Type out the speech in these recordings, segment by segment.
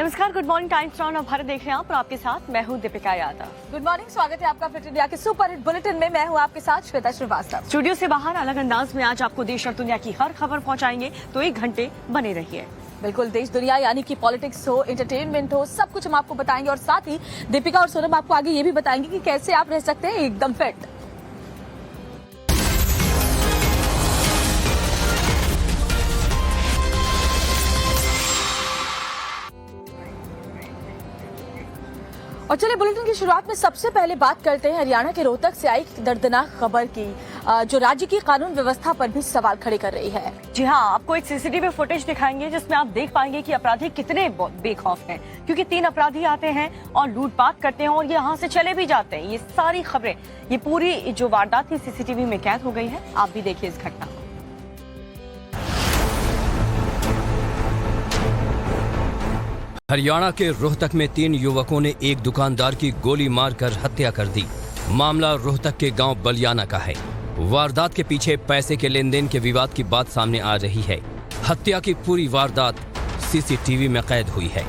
नमस्कार, good morning times now Bharat देख रहे हैं आप और आपके साथ मैं हूं दीपिका यादव। गुड मॉर्निंग, स्वागत है आपका फिट इंडिया के सुपर हिट बुलेटिन में। मैं हूं आपके साथ श्वेता श्रीवास्तव। स्टूडियो से बाहर अलग अंदाज में आज आपको देश और दुनिया की हर खबर पहुंचाएंगे, तो 1 घंटे बने रहिए। बिल्कुल, देश दुनिया यानी कि पॉलिटिक्स हो, एंटरटेनमेंट हो, सब कुछ हम आपको बताएंगे और साथ ही दीपिका और सोनम आपको आगे ये भी बताएंगे कि कैसे आप रह सकते हैं एकदम फिट। और चलिए बुलेटिन की शुरुआत में सबसे पहले बात करते हैं हरियाणा के रोहतक से आई दर्दनाक खबर की, जो राज्य की कानून व्यवस्था पर भी सवाल खड़े कर रही है। जी हाँ, आपको एक सीसीटीवी फुटेज दिखाएंगे जिसमें आप देख पाएंगे कि अपराधी कितने बेखौफ हैं, क्योंकि 3 अपराधी आते हैं और लूटपाट करते हैं और ये यहाँ से चले भी जाते हैं। ये सारी खबरें, ये पूरी जो वारदात थी सीसीटीवी में कैद हो गई है। आप भी देखिए इस घटना को। हरियाणा के रोहतक में 3 युवकों ने एक दुकानदार की गोली मारकर हत्या कर दी। मामला रोहतक के गांव बलियाना का है। वारदात के पीछे पैसे के लेन देन के विवाद की बात सामने आ रही है। हत्या की पूरी वारदात सीसीटीवी में कैद हुई है।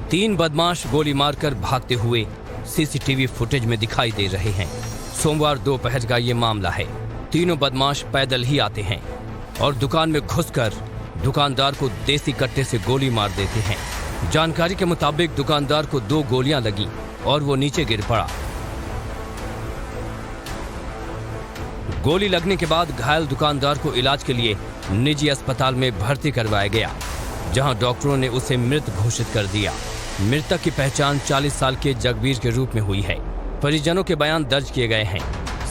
3 बदमाश गोली मारकर भागते हुए सीसीटीवी फुटेज में दिखाई दे रहे हैं। सोमवार दोपहर का ये मामला है। तीनों बदमाश पैदल ही आते हैं और दुकान में घुसकर दुकानदार को देसी कट्टे से गोली मार देते हैं। जानकारी के मुताबिक दुकानदार को 2 गोलियां लगी और वो नीचे गिर पड़ा। गोली लगने के बाद घायल दुकानदार को इलाज के लिए निजी अस्पताल में भर्ती करवाया गया, जहां डॉक्टरों ने उसे मृत घोषित कर दिया। मृतक की पहचान 40 साल के जगबीर के रूप में हुई है। परिजनों के बयान दर्ज किए गए हैं।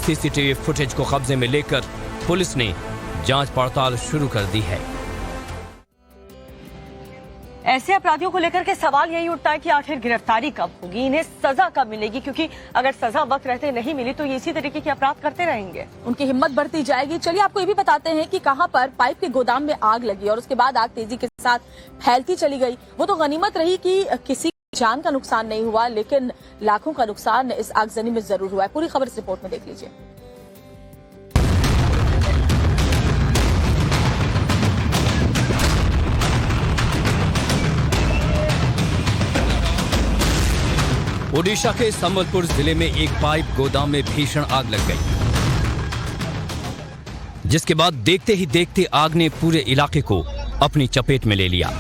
सीसीटीवी फुटेज को कब्जे में लेकर पुलिस ने जांच पड़ताल शुरू कर दी है। ऐसे अपराधियों को लेकर के सवाल यही उठता है कि आखिर गिरफ्तारी कब होगी, इन्हें सजा कब मिलेगी, क्योंकि अगर सजा वक्त रहते नहीं मिली तो ये इसी तरीके के अपराध करते रहेंगे। उनकी हिम्मत बढ़ती जाएगी। चलिए आपको ये भी बताते हैं कि कहां पर पाइप के गोदाम में आग लगी और उसके बाद आग तेजी के साथ फैलती चली गई। वो तो गनीमत रही कि किसी जान का नुकसान नहीं हुआ, लेकिन लाखों का नुकसान इस आगजनी में जरूर हुआ है। पूरी खबर इस रिपोर्ट में देख लीजिए। ओडिशा के संबलपुर जिले में एक पाइप गोदाम में भीषण आग लग गई, जिसके बाद देखते ही देखते आग ने पूरे इलाके को अपनी चपेट में ले लिया।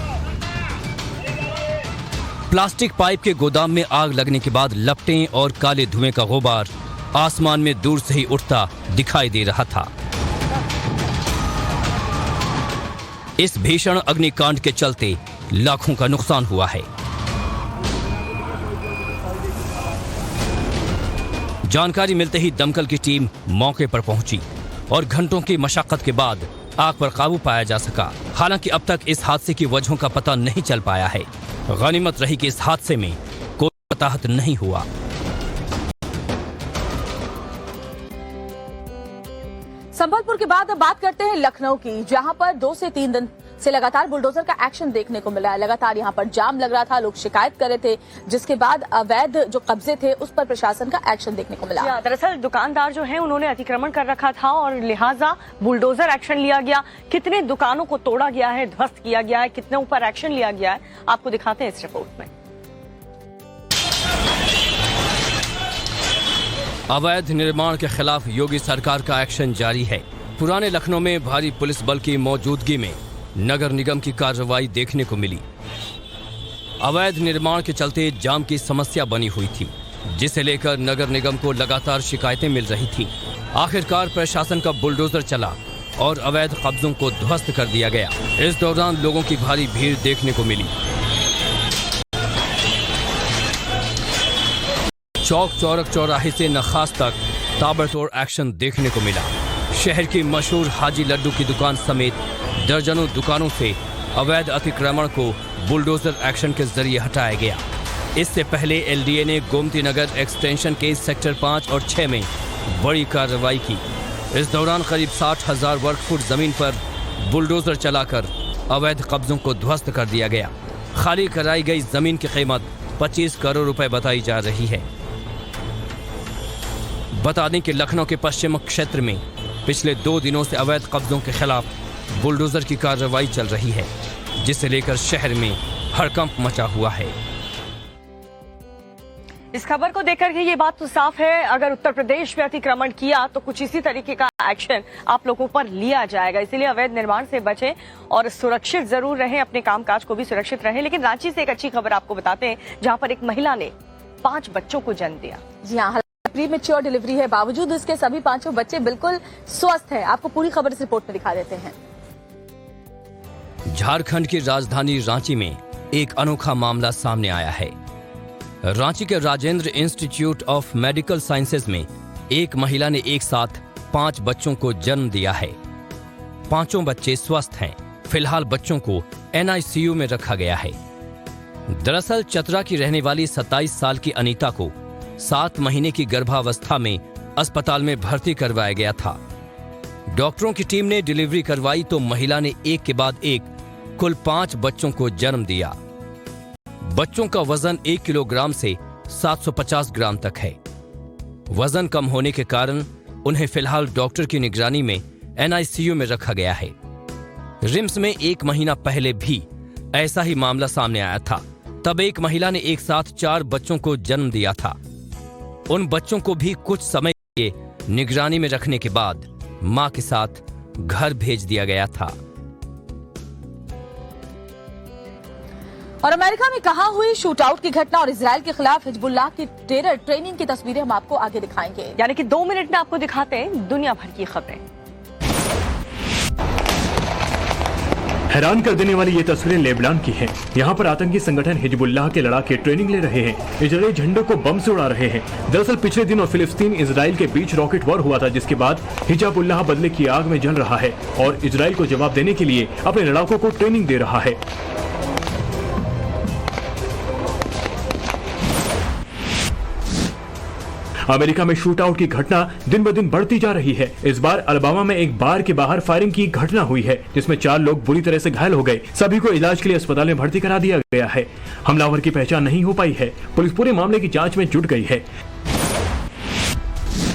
प्लास्टिक पाइप के गोदाम में आग लगने के बाद लपटें और काले धुएं का गुबार आसमान में दूर से ही उठता दिखाई दे रहा था। इस भीषण अग्निकांड के चलते लाखों का नुकसान हुआ है। जानकारी मिलते ही दमकल की टीम मौके पर पहुंची और घंटों की मशक्कत के बाद आग पर काबू पाया जा सका। हालांकि अब तक इस हादसे की वजहों का पता नहीं चल पाया है। गनीमत रही कि इस हादसे में कोई हताहत नहीं हुआ। संबलपुर के बाद अब बात करते हैं लखनऊ की, जहां पर 2 से 3 दिन से लगातार बुलडोजर का एक्शन देखने को मिला है। लगातार यहां पर जाम लग रहा था, लोग शिकायत कर रहे थे, जिसके बाद अवैध जो कब्जे थे उस पर प्रशासन का एक्शन देखने को मिला। दरअसल दुकानदार जो है उन्होंने अतिक्रमण कर रखा था और लिहाजा बुलडोजर एक्शन लिया गया। कितने दुकानों को तोड़ा गया है, ध्वस्त किया गया है, कितने ऊपर एक्शन लिया गया है, आपको दिखाते हैं इस रिपोर्ट में। अवैध निर्माण के खिलाफ योगी सरकार का एक्शन जारी है। पुराने लखनऊ में भारी पुलिस बल की मौजूदगी में नगर निगम की कार्रवाई देखने को मिली। अवैध निर्माण के चलते जाम की समस्या बनी हुई थी, जिसे लेकर नगर निगम को लगातार शिकायतें मिल रही थी। आखिरकार प्रशासन का बुलडोजर चला और अवैध कब्जों को ध्वस्त कर दिया गया। इस दौरान लोगों की भारी भीड़ देखने को मिली। चौक चौरक चौराहे से नखास तक ताबड़तोड़ एक्शन देखने को मिला। शहर की मशहूर हाजी लड्डू की दुकान समेत दर्जनों दुकानों से अवैध अतिक्रमण को बुलडोजर एक्शन के जरिए हटाया गया। इससे पहले एलडीए ने गोमती नगर एक्सटेंशन के सेक्टर 5 और 6 में बड़ी कार्रवाई की। इस दौरान करीब 60,000 वर्ग फुट जमीन पर बुलडोजर चलाकर अवैध कब्जों को ध्वस्त कर दिया गया। खाली कराई गई जमीन की कीमत 25 करोड़ रुपए बताई जा रही है। बता दें कि लखनऊ के पश्चिम क्षेत्र में पिछले 2 दिनों से अवैध कब्जों के खिलाफ बुलडोजर की कार्रवाई चल रही है। जिसे लेकर शहर में हड़कंप मचा हुआ है। इस खबर को देखकर के ये बात तो साफ है, अगर उत्तर प्रदेश में अतिक्रमण किया तो कुछ इसी तरीके का एक्शन आप लोगों पर लिया जाएगा। इसीलिए अवैध निर्माण से बचें और सुरक्षित जरूर रहें, अपने कामकाज को भी सुरक्षित रहें। लेकिन रांची से एक अच्छी खबर आपको बताते हैं, जहां पर एक महिला ने 5 बच्चों को जन्म दिया। जी हाँ, प्रीमेच्योर डिलीवरी है, बावजूद इसके सभी 5 बच्चे बिल्कुल स्वस्थ हैं। आपको पूरी खबर इस रिपोर्ट में दिखा देते हैं। झारखंड की राजधानी रांची में एक अनोखा मामला सामने आया है। रांची के Rajendra institute of medical sciences में एक महिला ने एक साथ 5 बच्चों को जन्म दिया है। 5 बच्चे स्वस्थ हैं। फिलहाल बच्चों को NICU में रखा गया है। दरअसल चतरा की रहने वाली 27 साल की अनीता को 7 महीने की गर्भावस्था में अस्पताल में भर्ती करवाया गया था। डॉक्टरों की टीम ने डिलीवरी करवाई तो महिला ने एक के बाद एक कुल 5 बच्चों को जन्म दिया। बच्चों का वजन 1 किलोग्राम से 750 ग्राम तक है। वजन कम होने के कारण उन्हें फिलहाल डॉक्टर की निगरानी में NICU में रखा गया है। रिम्स में 1 महीना पहले भी ऐसा ही मामला सामने आया था। तब एक महिला ने एक साथ 4 बच्चों को जन्म दिया था। उन बच्चों को भी कुछ समय के निगरानी में रखने के बाद मां के साथ घर भेज दिया गया था। और अमेरिका में कहां हुई शूटआउट की घटना और इजराइल के खिलाफ हिजबुल्लाह की टेरर ट्रेनिंग की तस्वीरें हम आपको आगे दिखाएंगे। यानी कि 2 मिनट में आपको दिखाते हैं दुनिया भर की खबरें। हैरान कर देने वाली ये तस्वीरें लेबनान की हैं। यहाँ पर आतंकी संगठन हिजबुल्लाह के लड़ाके ट्रेनिंग ले रहे हैं। इजरायली झंडों को बम से उड़ा रहे हैं। दरअसल पिछले दिनों फिलिस्तीन इजराइल के बीच रॉकेट वॉर हुआ था, जिसके बाद हिजबुल्लाह बदले की आग में जल रहा है और इजराइल को जवाब देने के लिए अपने लड़ाकों को ट्रेनिंग दे रहा है। अमेरिका में शूटआउट की घटना दिन ब दिन बढ़ती जा रही है। इस बार अलबामा में एक बार के बाहर फायरिंग की घटना हुई है, जिसमें 4 लोग बुरी तरह से घायल हो गए। सभी को इलाज के लिए अस्पताल में भर्ती करा दिया गया है। हमलावर की पहचान नहीं हो पाई है। पुलिस पूरे मामले की जांच में जुट गई है।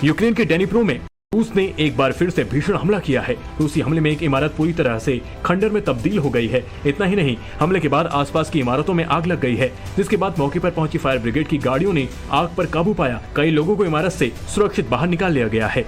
यूक्रेन के डेनिप्रो में रूस ने एक बार फिर से भीषण हमला किया है। रूसी हमले में एक इमारत पूरी तरह से खंडर में तब्दील हो गई है। इतना ही नहीं, हमले के बाद आसपास की इमारतों में आग लग गई है, जिसके बाद मौके पर पहुंची फायर ब्रिगेड की गाड़ियों ने आग पर काबू पाया। कई लोगों को इमारत से सुरक्षित बाहर निकाल लिया गया है।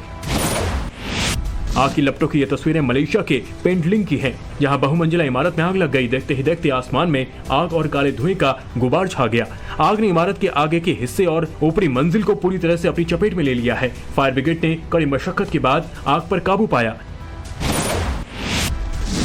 आग की लपटों की ये तस्वीरें मलेशिया के पेंडलिंग की हैं। यहाँ बहुमंजिला इमारत में आग लग गई। देखते ही देखते आसमान में आग और काले धुएं का गुबार छा गया। आग ने इमारत के आगे के हिस्से और ऊपरी मंजिल को पूरी तरह से अपनी चपेट में ले लिया है। फायर ब्रिगेड ने कड़ी मशक्कत के बाद आग पर काबू पाया।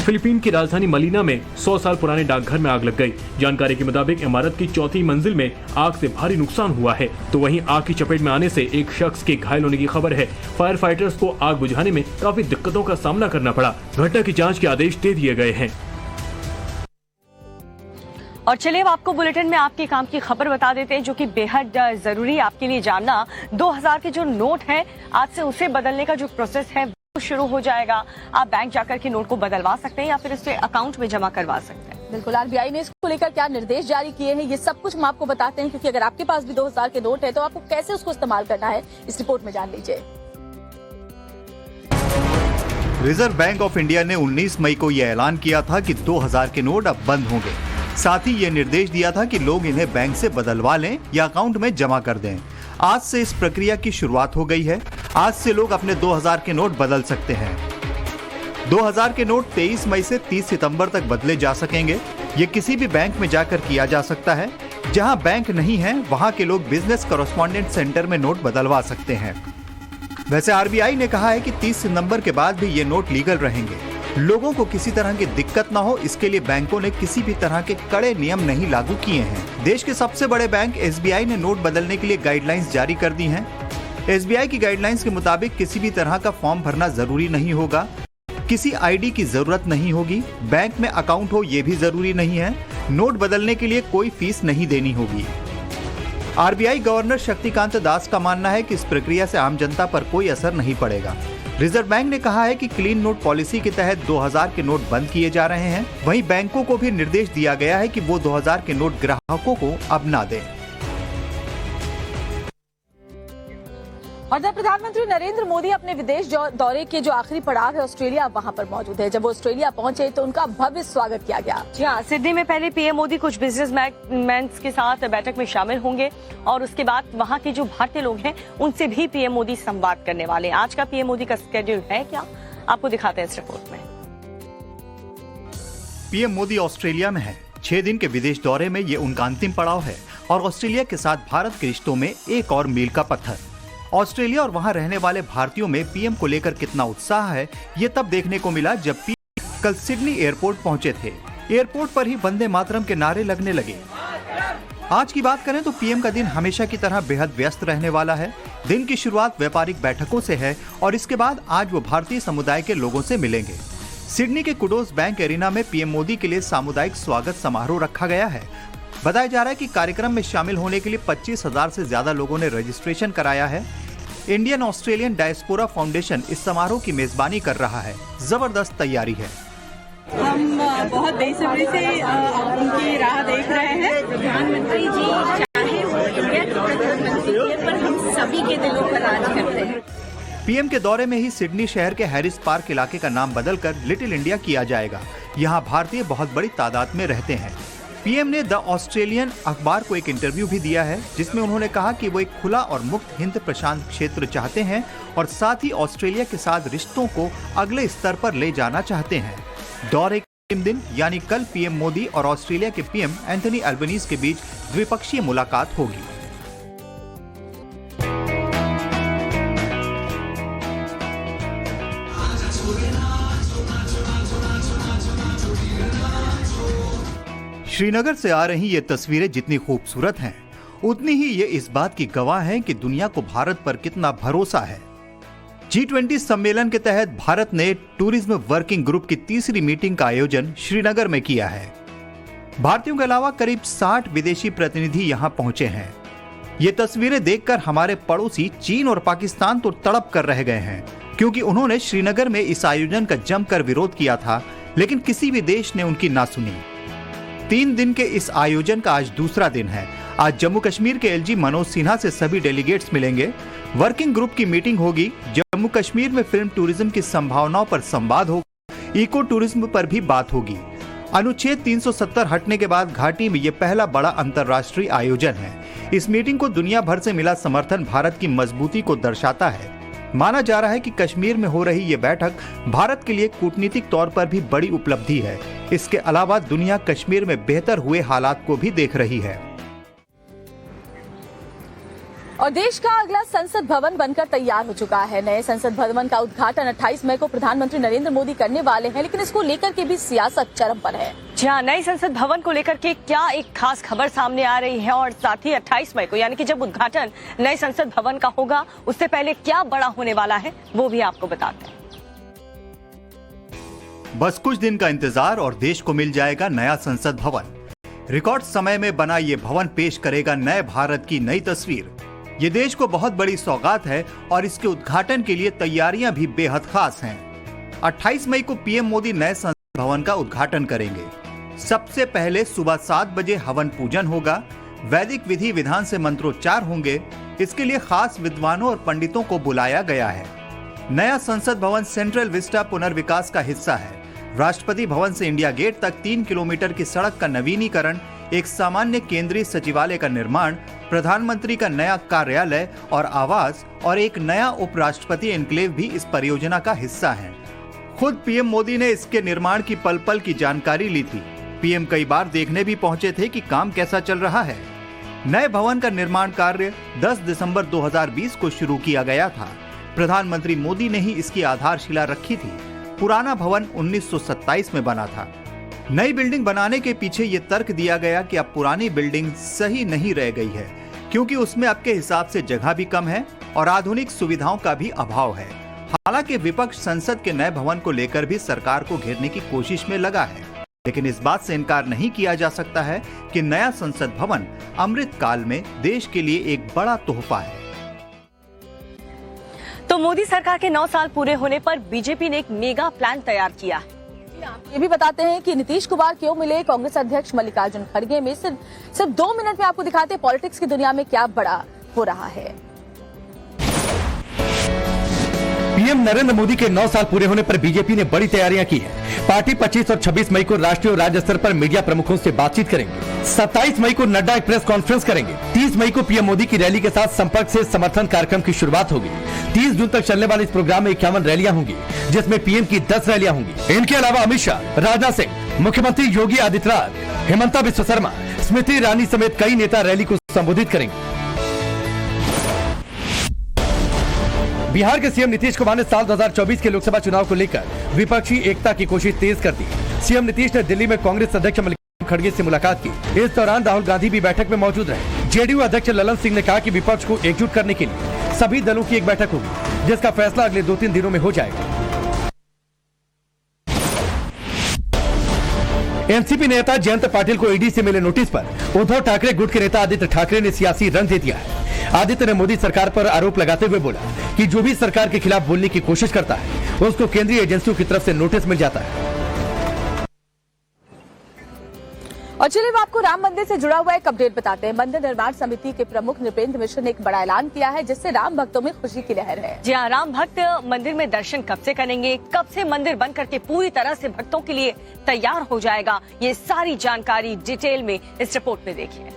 फिलीपीन की राजधानी मनीला में 100 साल पुराने डाकघर में आग लग गई। जानकारी के मुताबिक इमारत की 4थी मंजिल में आग से भारी नुकसान हुआ है। तो वहीं आग की चपेट में आने से एक शख्स के घायल होने की खबर है। फायर फाइटर्स को आग बुझाने में काफी दिक्कतों का सामना करना पड़ा। घटना की जांच के आदेश दे दिए गए हैं। और चलिए अब आपको बुलेटिन में आपके काम की खबर बता देते हैं, जो कि बेहद जरूरी है आपके लिए जानना। 2000 के जो नोट है, आज से उसे बदलने का जो प्रोसेस है शुरू हो जाएगा। आप बैंक जाकर के नोट को बदलवा सकते हैं या फिर इसे अकाउंट में जमा करवा सकते हैं। बिल्कुल, RBI ने इसको लेकर क्या निर्देश जारी किए हैं, ये सब कुछ हम आपको बताते हैं, क्योंकि अगर आपके पास भी 2000 के नोट है तो आपको कैसे उसको इस्तेमाल करना है, इस रिपोर्ट में जान लीजिए। रिजर्व बैंक ऑफ इंडिया ने 19 मई को यह ऐलान किया था कि 2000 के नोट अब बंद होंगे। साथ ही ये निर्देश दिया था कि लोग इन्हें बैंक से बदलवा लें या अकाउंट में जमा कर दें। आज से इस प्रक्रिया की शुरुआत हो गई है। आज से लोग अपने 2000 के नोट बदल सकते हैं। 2000 के नोट 23 मई से 30 सितंबर तक बदले जा सकेंगे। ये किसी भी बैंक में जाकर किया जा सकता है। जहां बैंक नहीं है, वहां के लोग बिजनेस कॉरेस्पॉन्डेंट सेंटर में नोट बदलवा सकते हैं। वैसे RBI ने कहा है कि 30 सितंबर के बाद भी ये नोट लीगल रहेंगे। लोगों को किसी तरह की दिक्कत ना हो, इसके लिए बैंकों ने किसी भी तरह के कड़े नियम नहीं लागू किए हैं। देश के सबसे बड़े बैंक SBI ने नोट बदलने के लिए गाइडलाइंस जारी कर दी हैं। SBI की गाइडलाइंस के मुताबिक किसी भी तरह का फॉर्म भरना जरूरी नहीं होगा, किसी ID की जरूरत नहीं होगी, बैंक में अकाउंट हो ये भी जरूरी नहीं है, नोट बदलने के लिए कोई फीस नहीं देनी होगी। RBI गवर्नर शक्तिकांत दास का मानना है कि इस प्रक्रिया से आम जनता पर कोई असर नहीं पड़ेगा। रिजर्व बैंक ने कहा है कि क्लीन नोट पॉलिसी के तहत 2000 के नोट बंद किए जा रहे हैं। वहीं बैंकों को भी निर्देश दिया गया है कि वो 2000 के नोट ग्राहकों को अब ना दें। और जब प्रधानमंत्री नरेंद्र मोदी अपने विदेश दौरे के जो आखिरी पड़ाव है ऑस्ट्रेलिया, वहां पर मौजूद है। जब वो ऑस्ट्रेलिया पहुंचे तो उनका भव्य स्वागत किया गया। जी हाँ, सिडनी में पहले पीएम मोदी कुछ बिजनेसमैन के साथ बैठक में शामिल होंगे और उसके बाद वहां के जो भारतीय लोग हैं उनसे भी पीएम मोदी संवाद करने वाले हैं। आज का पीएम मोदी का स्केड्यूल है क्या, आपको दिखाते हैं इस रिपोर्ट में। पीएम मोदी ऑस्ट्रेलिया में है। 6 दिन के विदेश दौरे में ये उनका अंतिम पड़ाव है और ऑस्ट्रेलिया के साथ भारत के रिश्तों में एक और मील का पत्थर। ऑस्ट्रेलिया और वहां रहने वाले भारतीयों में पीएम को लेकर कितना उत्साह है, ये तब देखने को मिला जब पीएम कल सिडनी एयरपोर्ट पहुंचे थे। एयरपोर्ट पर ही वंदे मातरम के नारे लगने लगे। आज की बात करें तो पीएम का दिन हमेशा की तरह बेहद व्यस्त रहने वाला है। दिन की शुरुआत व्यापारिक बैठकों से है और इसके बाद आज वो भारतीय समुदाय के लोगों से मिलेंगे। सिडनी के कुडोस बैंक एरिना में पीएम मोदी के लिए सामुदायिक स्वागत समारोह रखा गया है। बताया जा रहा है कि कार्यक्रम में शामिल होने के लिए 25,000 से ज्यादा लोगों ने रजिस्ट्रेशन कराया है। इंडियन ऑस्ट्रेलियन डायस्पोरा फाउंडेशन इस समारोह की मेजबानी कर रहा है। जबरदस्त तैयारी है। हम बहुत बेसब्री से उनकी राह देख रहे हैं। प्रधानमंत्री जी चाहे वो इंडिया के प्रधानमंत्री हैं, पर हम सभी के दिलों पर राज करते हैं। पीएम के दौरे में ही सिडनी शहर के हैरिस पार्क इलाके का नाम बदलकर लिटिल इंडिया किया जाएगा। यहाँ भारतीय बहुत बड़ी तादाद में रहते हैं। पीएम ने द ऑस्ट्रेलियन अखबार को एक इंटरव्यू भी दिया है जिसमें उन्होंने कहा कि वो एक खुला और मुक्त हिंद प्रशांत क्षेत्र चाहते हैं और साथ ही ऑस्ट्रेलिया के साथ रिश्तों को अगले स्तर पर ले जाना चाहते हैं। दौरे के अंतिम दिन यानी कल पीएम मोदी और ऑस्ट्रेलिया के पीएम एंथनी अल्बनीज के बीच द्विपक्षीय मुलाकात होगी। श्रीनगर से आ रही ये तस्वीरें जितनी खूबसूरत हैं, उतनी ही ये इस बात की गवाह हैं कि दुनिया को भारत पर कितना भरोसा है। G20 सम्मेलन के तहत भारत ने टूरिज्म वर्किंग ग्रुप की तीसरी मीटिंग का आयोजन श्रीनगर में किया है। भारतीयों के अलावा करीब 60 विदेशी प्रतिनिधि यहां पहुंचे हैं। ये तस्वीरें देखकर हमारे पड़ोसी चीन और पाकिस्तान तो तड़प कर रह गए हैं, क्योंकि उन्होंने श्रीनगर में इस आयोजन का जमकर विरोध किया था, लेकिन किसी भी देश ने उनकी ना सुनी। 3 दिन के इस आयोजन का आज दूसरा दिन है। आज जम्मू कश्मीर के एलजी मनोज सिन्हा से सभी डेलीगेट्स मिलेंगे। वर्किंग ग्रुप की मीटिंग होगी। जम्मू कश्मीर में फिल्म टूरिज्म की संभावनाओं पर संवाद होगा। इको टूरिज्म पर भी बात होगी। अनुच्छेद 370 हटने के बाद घाटी में ये पहला बड़ा अंतर्राष्ट्रीय आयोजन है। इस मीटिंग को दुनिया भर से मिला समर्थन भारत की मजबूती को दर्शाता है। माना जा रहा है कि कश्मीर में हो रही ये बैठक भारत के लिए कूटनीतिक तौर पर भी बड़ी उपलब्धि है। इसके अलावा दुनिया कश्मीर में बेहतर हुए हालात को भी देख रही है। और देश का अगला संसद भवन बनकर तैयार हो चुका है। नए संसद भवन का उद्घाटन 28 मई को प्रधानमंत्री नरेंद्र मोदी करने वाले हैं, लेकिन इसको लेकर के भी सियासत चरम पर है। जी हाँ, नए संसद भवन को लेकर के क्या एक खास खबर सामने आ रही है और साथ ही 28 मई को यानी कि जब उद्घाटन नए संसद भवन का होगा, उससे पहले क्या बड़ा होने वाला है वो भी आपको बताते हैं। बस कुछ दिन का इंतजार और देश को मिल जाएगा नया संसद भवन। रिकॉर्ड समय में बना ये भवन पेश करेगा नए भारत की नई तस्वीर। ये देश को बहुत बड़ी सौगात है और इसके उद्घाटन के लिए तैयारियां भी बेहद खास हैं। 28 मई को पीएम मोदी नए संसद भवन का उद्घाटन करेंगे। सबसे पहले सुबह 7 बजे हवन पूजन होगा। वैदिक विधि विधान से मंत्रोच्चार होंगे। इसके लिए खास विद्वानों और पंडितों को बुलाया गया है। नया संसद भवन सेंट्रल विस्टा पुनर्विकास का हिस्सा है। राष्ट्रपति भवन से इंडिया गेट तक 3 किलोमीटर की सड़क का नवीनीकरण, एक सामान्य केंद्रीय सचिवालय का निर्माण, प्रधानमंत्री का नया कार्यालय और आवास और एक नया उपराष्ट्रपति एन्क्लेव भी इस परियोजना का हिस्सा है। खुद पीएम मोदी ने इसके निर्माण की पल पल की जानकारी ली थी। पीएम कई बार देखने भी पहुंचे थे कि काम कैसा चल रहा है। नए भवन का निर्माण कार्य 10 दिसंबर 2020 को शुरू किया गया था। प्रधानमंत्री मोदी ने ही इसकी आधारशिला रखी थी। पुराना भवन 1927 में बना था। नई बिल्डिंग बनाने के पीछे ये तर्क दिया गया कि अब पुरानी बिल्डिंग सही नहीं रह गई है, क्योंकि उसमें अब के हिसाब से जगह भी कम है और आधुनिक सुविधाओं का भी अभाव है। हालांकि विपक्ष संसद के नए भवन को लेकर भी सरकार को घेरने की कोशिश में लगा है, लेकिन इस बात से इनकार नहीं किया जा सकता है कि नया संसद भवन अमृत काल में देश के लिए एक बड़ा तोहफा है। तो मोदी सरकार के 9 साल पूरे होने पर बीजेपी ने एक मेगा प्लान तैयार किया है। ये भी बताते हैं कि नीतीश कुमार क्यों मिले कांग्रेस अध्यक्ष मल्लिकार्जुन खड़गे में। सिर्फ 2 मिनट में आपको दिखाते हैं पॉलिटिक्स की दुनिया में क्या बड़ा हो रहा है। पीएम नरेंद्र मोदी के 9 साल पूरे होने पर बीजेपी ने बड़ी तैयारियां की है। पार्टी 25 और 26 मई को राष्ट्रीय और राज्य स्तर पर मीडिया प्रमुखों से बातचीत करेंगे। 27 मई को नड्डा एक प्रेस कॉन्फ्रेंस करेंगे। 30 मई को पीएम मोदी की रैली के साथ संपर्क से समर्थन कार्यक्रम की शुरुआत होगी। 30 जून तक चलने वाले इस प्रोग्राम में 51 रैलियां होंगी, जिसमें पीएम की 10 रैलियां होंगी। इनके अलावा अमित शाह, राजनाथ सिंह, मुख्यमंत्री योगी आदित्यनाथ, हेमंता बिस्वा शर्मा, स्मृति ईरानी समेत कई नेता रैली को संबोधित करेंगे। बिहार के सीएम नीतीश कुमार ने साल 2024 के लोकसभा चुनाव को लेकर विपक्षी एकता की कोशिश तेज कर दी। सीएम नीतीश ने दिल्ली में कांग्रेस अध्यक्ष मल्लिकार्जुन खड़गे से मुलाकात की। इस दौरान राहुल गांधी भी बैठक में मौजूद रहे। जेडीयू अध्यक्ष ललन सिंह ने कहा कि विपक्ष को एकजुट करने के लिए सभी दलों की एक बैठक होगी, जिसका फैसला अगले 2-3 दिनों में हो जाएगा। एनसीपी नेता जयंत पाटिल को ईडी से मिले नोटिस पर उद्धव ठाकरे गुट के नेता आदित्य ठाकरे ने सियासी रंग दे दिया है। आदित्य ने मोदी सरकार पर आरोप लगाते हुए बोला कि जो भी सरकार के खिलाफ बोलने की कोशिश करता है उसको केंद्रीय एजेंसियों की तरफ से नोटिस मिल जाता है। और चलिए आपको राम मंदिर से जुड़ा हुआ एक अपडेट बताते हैं। मंदिर निर्माण समिति के प्रमुख नृपेंद्र मिश्र ने एक बड़ा ऐलान किया है, जिससे राम भक्तों में खुशी की लहर है। जी हाँ, राम भक्त मंदिर में दर्शन कब से करेंगे, कब से मंदिर बन करके पूरी तरह से भक्तों के लिए तैयार हो जाएगा, ये सारी जानकारी डिटेल में इस रिपोर्ट में देखिए।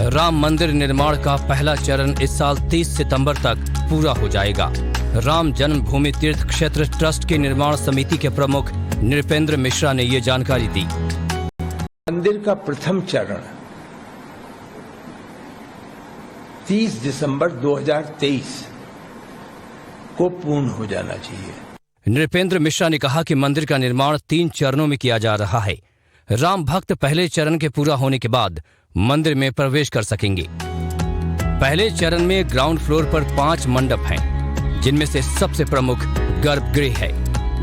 राम मंदिर निर्माण का पहला चरण इस साल 30 सितंबर तक पूरा हो जाएगा। राम जन्मभूमि तीर्थ क्षेत्र ट्रस्ट की निर्माण समिति के प्रमुख नृपेंद्र मिश्रा ने ये जानकारी दी। मंदिर का प्रथम चरण 30 दिसंबर 2023 को पूर्ण हो जाना चाहिए। नृपेंद्र मिश्रा ने कहा कि मंदिर का निर्माण 3 चरणों में किया जा रहा है। राम भक्त पहले चरण के पूरा होने के बाद मंदिर में प्रवेश कर सकेंगे। पहले चरण में ग्राउंड फ्लोर पर 5 मंडप हैं, जिनमें से सबसे प्रमुख गर्भगृह है,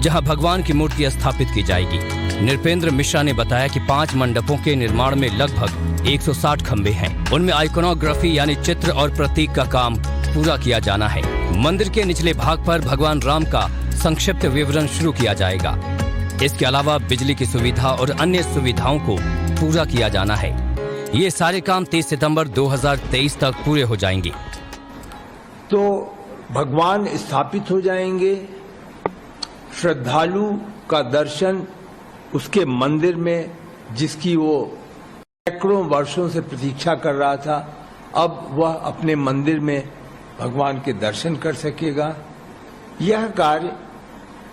जहां भगवान की मूर्ति स्थापित की जाएगी। नृपेंद्र मिश्रा ने बताया कि 5 मंडपों के निर्माण में लगभग 160 खंबे हैं। उनमें आइकोनोग्राफी यानी चित्र और प्रतीक का काम पूरा किया जाना है। मंदिर के निचले भाग पर भगवान राम का संक्षिप्त विवरण शुरू किया जाएगा। इसके अलावा बिजली की सुविधा और अन्य सुविधाओं को पूरा किया जाना है। ये सारे काम 30 सितंबर 2023 तक पूरे हो जाएंगे। तो भगवान स्थापित हो जाएंगे। श्रद्धालु का दर्शन उसके मंदिर में, जिसकी वो सैकड़ों वर्षों से प्रतीक्षा कर रहा था, अब वह अपने मंदिर में भगवान के दर्शन कर सकेगा। यह कार्य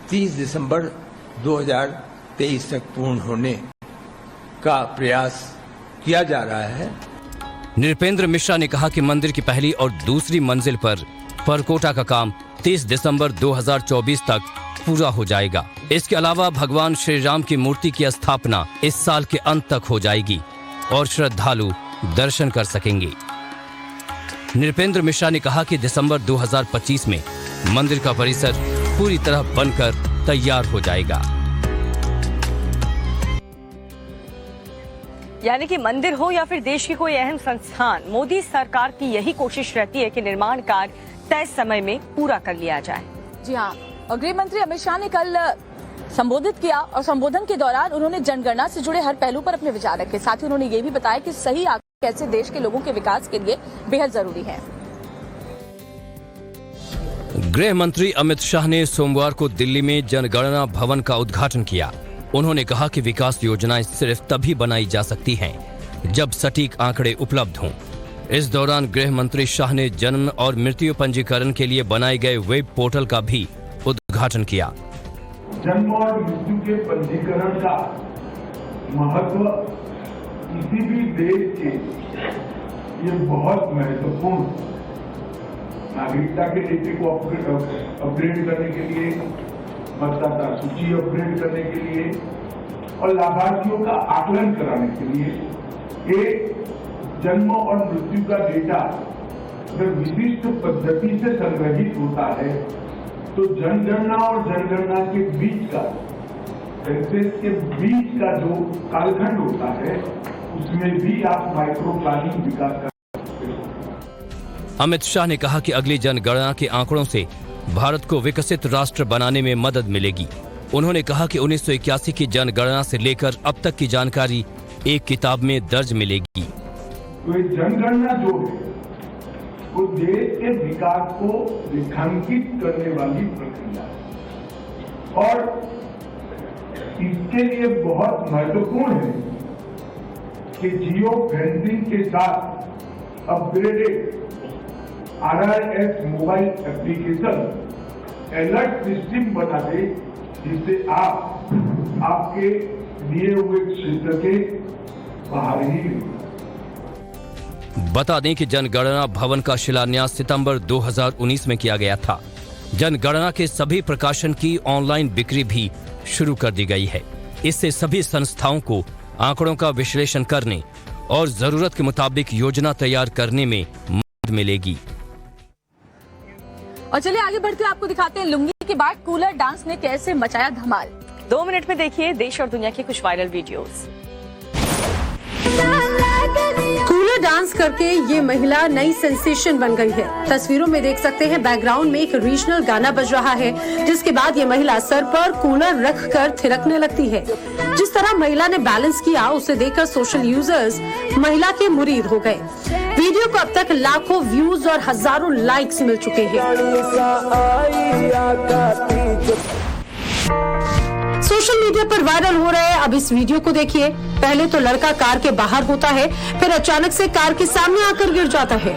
30 दिसंबर 2023 तक पूर्ण होने का प्रयास किया जा रहा है। नृपेंद्र मिश्रा ने कहा कि मंदिर की पहली और दूसरी मंजिल पर परकोटा का काम 30 दिसंबर 2024 तक पूरा हो जाएगा। इसके अलावा भगवान श्री राम की मूर्ति की स्थापना इस साल के अंत तक हो जाएगी और श्रद्धालु दर्शन कर सकेंगे। नृपेंद्र मिश्रा ने कहा कि दिसंबर 2025 में मंदिर का परिसर पूरी तरह बनकर तैयार हो जाएगा। यानी कि मंदिर हो या फिर देश की कोई अहम संस्थान, मोदी सरकार की यही कोशिश रहती है कि निर्माण कार्य तय समय में पूरा कर लिया जाए। जी हाँ, और गृह मंत्री अमित शाह ने कल संबोधित किया और संबोधन के दौरान उन्होंने जनगणना से जुड़े हर पहलू पर अपने विचार रखे। साथ ही उन्होंने ये भी बताया कि सही आंकड़े कैसे देश के लोगों के विकास के लिए बेहद जरूरी है। गृह मंत्री अमित शाह ने सोमवार को दिल्ली में जनगणना भवन का उद्घाटन किया। उन्होंने कहा कि विकास योजनाएं सिर्फ तभी बनाई जा सकती हैं जब सटीक आंकड़े उपलब्ध हों। इस दौरान गृह मंत्री शाह ने जन्म और मृत्यु पंजीकरण के लिए बनाए गए वेब पोर्टल का भी उद्घाटन किया। जन्म और मृत्यु के पंजीकरण का महत्व किसी भी देश के ये बहुत महत्वपूर्ण, नागरिकता के नीति को अपग्रेड करने के लिए, मतदाता सूची अपग्रेड करने के लिए और लाभार्थियों का आकलन कराने के लिए एक जन्म और मृत्यु का डेटा जब विशिष्ट पद्धति से संग्रहित होता है तो जनगणना और जनगणना के बीच का, सेंसस के बीच का जो कालखंड होता है उसमें भी आप माइक्रो प्लानिंग विकास कर सकते हो। अमित शाह ने कहा कि अगली जनगणना के आंकड़ों से भारत को विकसित राष्ट्र बनाने में मदद मिलेगी। उन्होंने कहा कि 1981 की जनगणना से लेकर अब तक की जानकारी एक किताब में दर्ज मिलेगी। तो ये जनगणना जो है वो देश के विकास को रेखांकित करने वाली प्रक्रिया है और इसके लिए बहुत महत्वपूर्ण है कि जियो फेंसिंग के साथ upgraded RRS mobile application alert system बना दे, जिससे आप आपके दिए हुए क्षेत्र के बाहर ही। बता दें कि जनगणना भवन का शिलान्यास सितंबर 2019 में किया गया था। जनगणना के सभी प्रकाशन की ऑनलाइन बिक्री भी शुरू कर दी गई है। इससे सभी संस्थाओं को आंकड़ों का विश्लेषण करने और जरूरत के मुताबिक योजना तैयार करने में मदद मिलेगी। और चलिए आगे बढ़ते आपको दिखाते हैं लुंगी के बाद कूलर डांस ने कैसे मचाया धमाल। 2 मिनट में देखिए देश और दुनिया के कुछ वायरल वीडियोस। कूलर डांस करके ये महिला नई सेंसेशन बन गई है। तस्वीरों में देख सकते हैं बैकग्राउंड में एक रीजनल गाना बज रहा है, जिसके बाद ये महिला सर पर कूलर रखकर थिरकने लगती है। जिस तरह महिला ने बैलेंस किया, उसे देखकर सोशल यूजर्स महिला के मुरीद हो गए। वीडियो को अब तक लाखों व्यूज और हजारों लाइक्स मिल चुके हैं। सोशल मीडिया पर वायरल हो रहे अब इस वीडियो को देखिए। पहले तो लड़का कार के बाहर होता है, फिर अचानक से कार के सामने आकर गिर जाता है।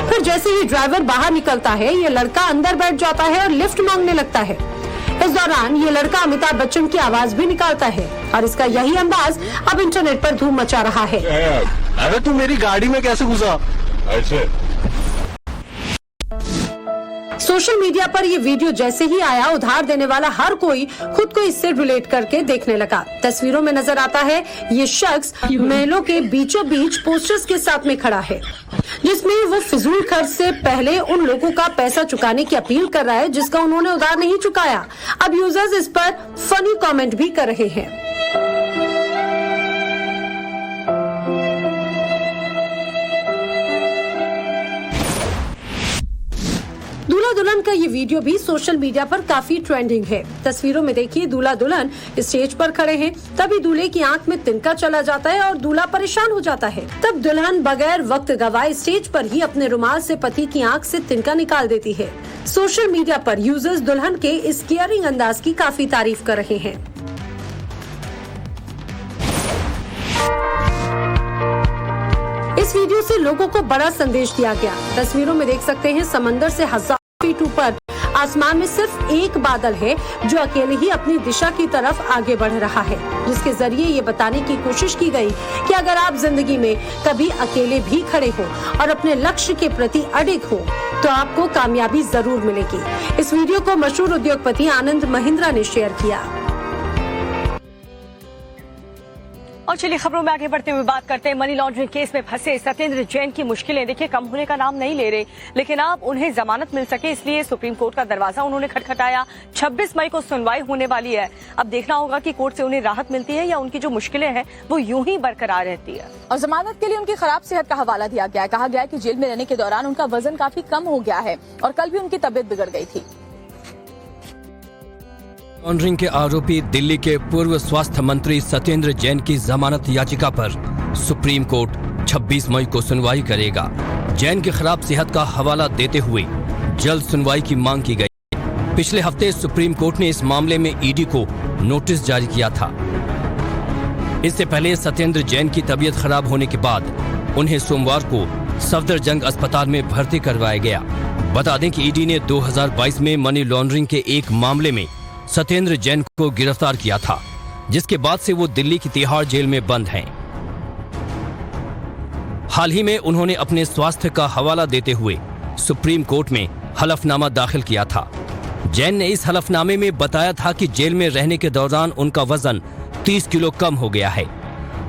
फिर जैसे ही ड्राइवर बाहर निकलता है, ये लड़का अंदर बैठ जाता है और लिफ्ट मांगने लगता है। इस दौरान ये लड़का अमिताभ बच्चन की आवाज भी निकालता है और इसका यही अंदाज अब इंटरनेट पर धूम मचा रहा है। अरे तू मेरी गाड़ी में कैसे घुसा? ऐसे सोशल मीडिया पर ये वीडियो जैसे ही आया, उधार देने वाला हर कोई खुद को इससे रिलेट करके देखने लगा। तस्वीरों में नजर आता है ये शख्स महलों के बीचों बीच पोस्टर्स के साथ में खड़ा है, जिसमें वो फिजूल खर्च से पहले उन लोगों का पैसा चुकाने की अपील कर रहा है जिसका उन्होंने उधार नहीं चुकाया। अब यूजर्स इस पर फनी कमेंट भी कर रहे हैं। दूल्हा दुल्हन का ये वीडियो भी सोशल मीडिया पर काफी ट्रेंडिंग है। तस्वीरों में देखिए दूल्हा दुल्हन स्टेज पर खड़े हैं, तभी दूल्हे की आंख में तिनका चला जाता है और दूल्हा परेशान हो जाता है। तब दुल्हन बगैर वक्त गवाए स्टेज पर ही अपने रुमाल से पति की आंख से तिनका निकाल देती है। सोशल मीडिया पर यूजर्स दुल्हन के इस केयरिंग अंदाज की काफी तारीफ कर रहे हैं। इस वीडियो से लोगों को बड़ा संदेश दिया गया। तस्वीरों में देख सकते हैं समंदर से 1000 फीट ऊपर आसमान में सिर्फ एक बादल है जो अकेले ही अपनी दिशा की तरफ आगे बढ़ रहा है, जिसके जरिए ये बताने की कोशिश की गई कि अगर आप जिंदगी में कभी अकेले भी खड़े हो और अपने लक्ष्य के प्रति अडिग हो तो आपको कामयाबी जरूर मिलेगी। इस वीडियो को मशहूर उद्योगपति आनंद महिंद्रा ने शेयर किया। और चलिए खबरों में आगे बढ़ते हुए बात करते हैं मनी लॉन्ड्रिंग केस में फंसे सत्येंद्र जैन की मुश्किलें देखिए कम होने का नाम नहीं ले रहे, लेकिन अब उन्हें जमानत मिल सके इसलिए सुप्रीम कोर्ट का दरवाजा उन्होंने खटखटाया। 26 मई को सुनवाई होने वाली है। अब देखना होगा कि कोर्ट से उन्हें राहत मिलती है या उनकी जो मुश्किलें हैं वो यूं ही बरकरार रहती है। और जमानत के लिए उनकी खराब सेहत का हवाला दिया गया है। कहा गया है कि जेल में रहने के दौरान उनका वजन काफी कम हो गया है और कल भी उनकी तबीयत बिगड़ गई थी। लॉन्ड्रिंग के आरोपी दिल्ली के पूर्व स्वास्थ्य मंत्री सत्येंद्र जैन की जमानत याचिका पर सुप्रीम कोर्ट 26 मई को सुनवाई करेगा। जैन की खराब सेहत का हवाला देते हुए जल्द सुनवाई की मांग की गई। पिछले हफ्ते सुप्रीम कोर्ट ने इस मामले में ईडी को नोटिस जारी किया था। इससे पहले सत्येंद्र जैन की तबीयत खराब होने के बाद उन्हें सोमवार को सफदरजंग अस्पताल में भर्ती करवाया गया। बता दें कि ईडी ने 2022 में मनी लॉन्ड्रिंग के एक मामले में सत्येंद्र जैन को गिरफ्तार किया था, जिसके बाद से वो दिल्ली की तिहाड़ जेल में बंद हैं। हाल ही में उन्होंने अपने स्वास्थ्य का हवाला देते हुए सुप्रीम कोर्ट में हलफनामा दाखिल किया था। जैन ने इस हलफनामे में बताया था कि जेल में रहने के दौरान उनका वजन 30 किलो कम हो गया है।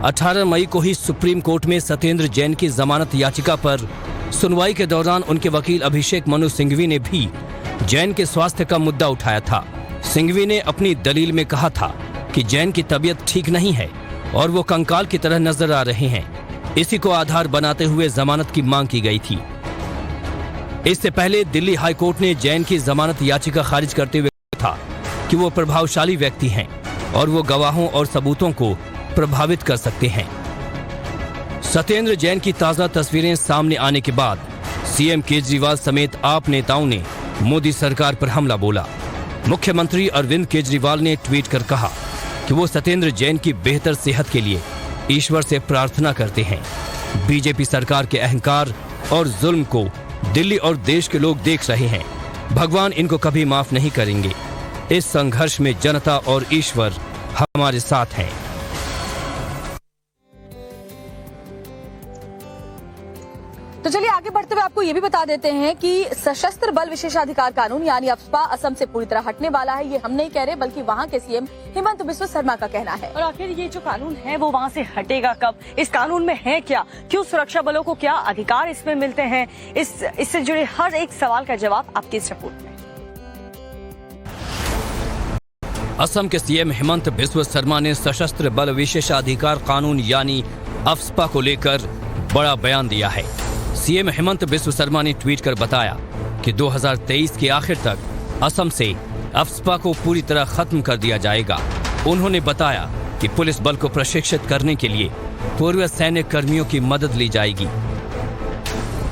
18 मई को ही सुप्रीम कोर्ट में सत्येंद्र जैन की जमानत याचिका पर सुनवाई के दौरान उनके वकील अभिषेक मनु सिंघवी ने भी जैन के स्वास्थ्य का मुद्दा उठाया था। सिंघवी ने अपनी दलील में कहा था कि जैन की तबीयत ठीक नहीं है और वो कंकाल की तरह नजर आ रहे हैं। इसी को आधार बनाते हुए जमानत की मांग की गई थी। इससे पहले दिल्ली हाई कोर्ट ने जैन की जमानत याचिका खारिज करते हुए कहा था कि वो प्रभावशाली व्यक्ति हैं और वो गवाहों और सबूतों को प्रभावित कर सकते हैं। सत्येंद्र जैन की ताजा तस्वीरें सामने आने के बाद सीएम केजरीवाल समेत आप नेताओं ने मोदी सरकार पर हमला बोला। मुख्यमंत्री अरविंद केजरीवाल ने ट्वीट कर कहा कि वो सत्येंद्र जैन की बेहतर सेहत के लिए ईश्वर से प्रार्थना करते हैं। बीजेपी सरकार के अहंकार और जुल्म को दिल्ली और देश के लोग देख रहे हैं। भगवान इनको कभी माफ नहीं करेंगे। इस संघर्ष में जनता और ईश्वर हमारे साथ हैं। तो चलिए आगे बढ़ते हुए आपको ये भी बता देते हैं कि सशस्त्र बल विशेषाधिकार कानून यानी अफ्स्पा असम से पूरी तरह हटने वाला है। ये हम नहीं कह रहे बल्कि वहाँ के सीएम हेमंत बिस्वा शर्मा का कहना है। और आखिर ये जो कानून है वो वहाँ से हटेगा कब? इस कानून में है क्या? क्यों सुरक्षा बलों को क्या अधिकार इसमें मिलते हैं? इससे जुड़े हर एक सवाल का जवाब आपकी इस रिपोर्ट में। असम के सीएम हेमंत बिस्वा शर्मा ने सशस्त्र बल विशेषाधिकार कानून यानी अफ्स्पा को लेकर बड़ा बयान दिया है। सीएम हेमंत बिस्वा शर्मा ने ट्वीट कर बताया कि 2023 के आखिर तक असम से अफ्स्पा को पूरी तरह खत्म कर दिया जाएगा। उन्होंने बताया कि पुलिस बल को प्रशिक्षित करने के लिए पूर्व सैन्य कर्मियों की मदद ली जाएगी।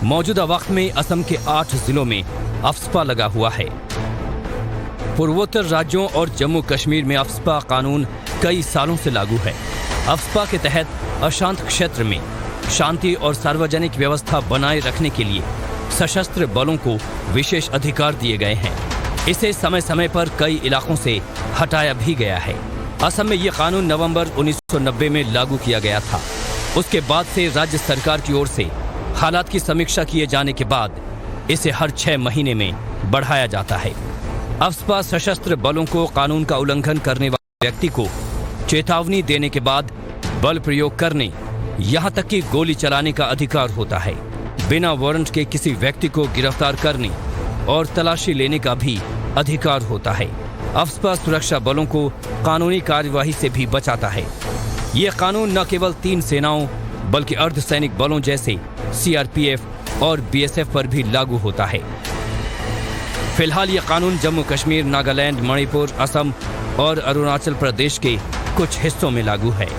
मौजूदा वक्त में असम के 8 जिलों में अफ्स्पा लगा हुआ है। पूर्वोत्तर राज्यों और जम्मू कश्मीर में अफ्स्पा कानून कई सालों से लागू है। अफ्स्पा के तहत अशांत क्षेत्र में शांति और सार्वजनिक व्यवस्था बनाए रखने के लिए सशस्त्र बलों को विशेष अधिकार दिए गए हैं। इसे समय समय पर कई इलाकों से हटाया भी गया है। असम में यह कानून नवंबर 1990 में लागू किया गया था। उसके बाद से राज्य सरकार की ओर से हालात की समीक्षा किए जाने के बाद इसे हर 6 महीने में बढ़ाया जाता है। अफ्स्पा सशस्त्र बलों को कानून का उल्लंघन करने वाले व्यक्ति को चेतावनी देने के बाद बल प्रयोग करने यहां तक कि गोली चलाने का अधिकार होता है। बिना वारंट के किसी व्यक्ति को गिरफ्तार करने और तलाशी लेने का भी अधिकार होता है। अफ्स्पा सुरक्षा बलों को कानूनी कार्यवाही से भी बचाता है। यह कानून न केवल 3 सेनाओं बल्कि अर्धसैनिक बलों जैसे सीआरपीएफ और बीएसएफ पर भी लागू होता है। फिलहाल यह कानून जम्मू कश्मीर, नागालैंड, मणिपुर, असम और अरुणाचल प्रदेश के कुछ हिस्सों में लागू है।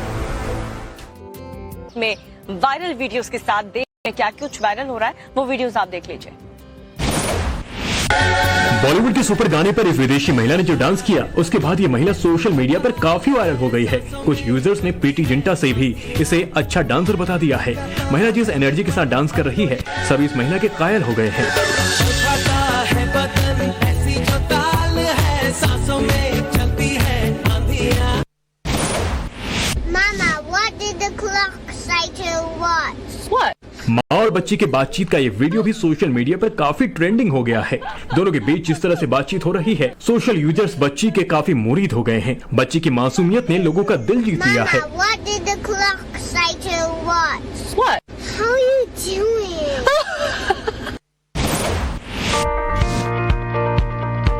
में वायरल वीडियोस के साथ देखें क्या कुछ वायरल हो रहा है, वो वीडियोस आप देख लीजिए। बॉलीवुड के सुपर गाने पर एक विदेशी महिला ने जो डांस किया, उसके बाद ये महिला सोशल मीडिया पर काफी वायरल हो गई है। कुछ यूजर्स ने प्रीति जिंटा से भी इसे अच्छा डांसर बता दिया है। महिला जिस एनर्जी के साथ डांस कर रही है, सभी इस महिला के कायल हो गए हैं। माँ और बच्ची के बातचीत का ये वीडियो भी सोशल मीडिया पर काफी ट्रेंडिंग हो गया है। दोनों के बीच जिस तरह से बातचीत हो रही है, सोशल यूजर्स बच्ची के काफी मुरीद हो गए हैं। बच्ची की मासूमियत ने लोगों का दिल जीत लिया है।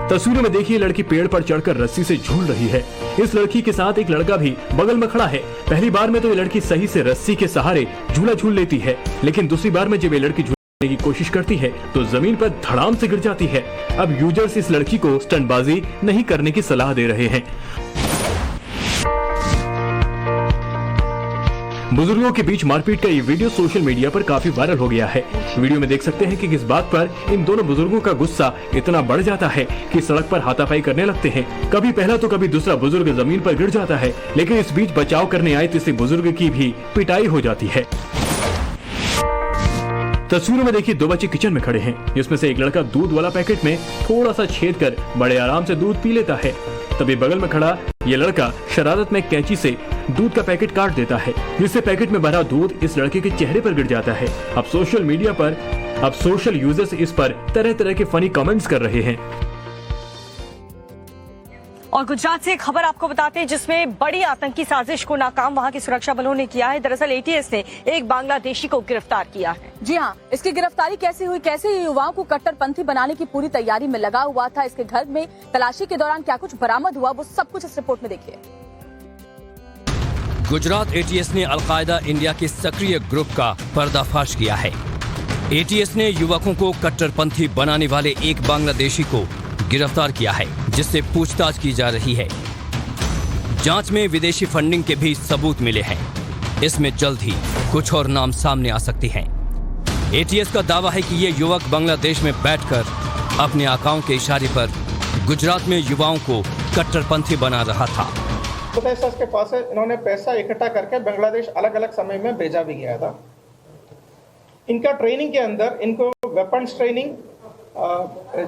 तस्वीरों में देखिए लड़की पेड़ पर चढ़कर रस्सी से झूल रही है। इस लड़की के साथ एक लड़का भी बगल में खड़ा है। पहली बार में तो ये लड़की सही से रस्सी के सहारे झूला झूल लेती है, लेकिन दूसरी बार में जब ये लड़की झूलने की कोशिश करती है तो जमीन पर धड़ाम से गिर जाती है। अब यूजर्स इस लड़की को स्टंटबाजी नहीं करने की सलाह दे रहे हैं। बुजुर्गों के बीच मारपीट का ये वीडियो सोशल मीडिया पर काफी वायरल हो गया है। वीडियो में देख सकते हैं कि किस बात पर इन दोनों बुजुर्गों का गुस्सा इतना बढ़ जाता है कि सड़क पर हाथापाई करने लगते हैं। कभी पहला तो कभी दूसरा बुजुर्ग जमीन पर गिर जाता है, लेकिन इस बीच बचाव करने आए तीसरे बुजुर्ग की भी पिटाई हो जाती है। तस्वीरों में देखिए 2 बच्चे किचन में खड़े हैं, जिसमें से एक लड़का दूध वाला पैकेट में थोड़ा सा छेद कर बड़े आराम से दूध पी लेता है। तभी बगल में खड़ा ये लड़का शरारत में कैंची से दूध का पैकेट काट देता है, जिससे पैकेट में भरा दूध इस लड़के के चेहरे पर गिर जाता है। अब सोशल यूजर्स इस पर तरह तरह के फनी कमेंट्स कर रहे हैं। और गुजरात से एक खबर आपको बताते हैं जिसमें बड़ी आतंकी साजिश को नाकाम वहां की सुरक्षा बलों ने किया है। दरअसल एटीएस ने एक बांग्लादेशी को गिरफ्तार किया है। जी हाँ, इसकी गिरफ्तारी कैसे हुई, कैसे ये युवाओं को कट्टरपंथी बनाने की पूरी तैयारी में लगा हुआ था, इसके घर में तलाशी के दौरान क्या कुछ बरामद हुआ, वो सब कुछ इस रिपोर्ट में देखिए। गुजरात एटीएस ने अलकायदा इंडिया के सक्रिय ग्रुप का पर्दाफाश किया है। एटीएस ने युवकों को कट्टरपंथी बनाने वाले एक बांग्लादेशी को गिरफ्तार किया है, जिससे पूछताछ की जा रही है। जांच में विदेशी फंडिंग के भी सबूत मिले हैं। इसमें जल्द ही कुछ और नाम सामने आ सकते हैं। एटीएस का दावा है कि ये युवक बांग्लादेश में बैठकर अपने आकाओं के इशारे पर गुजरात में युवाओं को कट्टरपंथी बना रहा था। के पास इन्होंने पैसा इकट्ठा करके बांग्लादेश अलग अलग समय में भेजा भी गया था। इनका ट्रेनिंग के अंदर इनको वेपन्स ट्रेनिंग,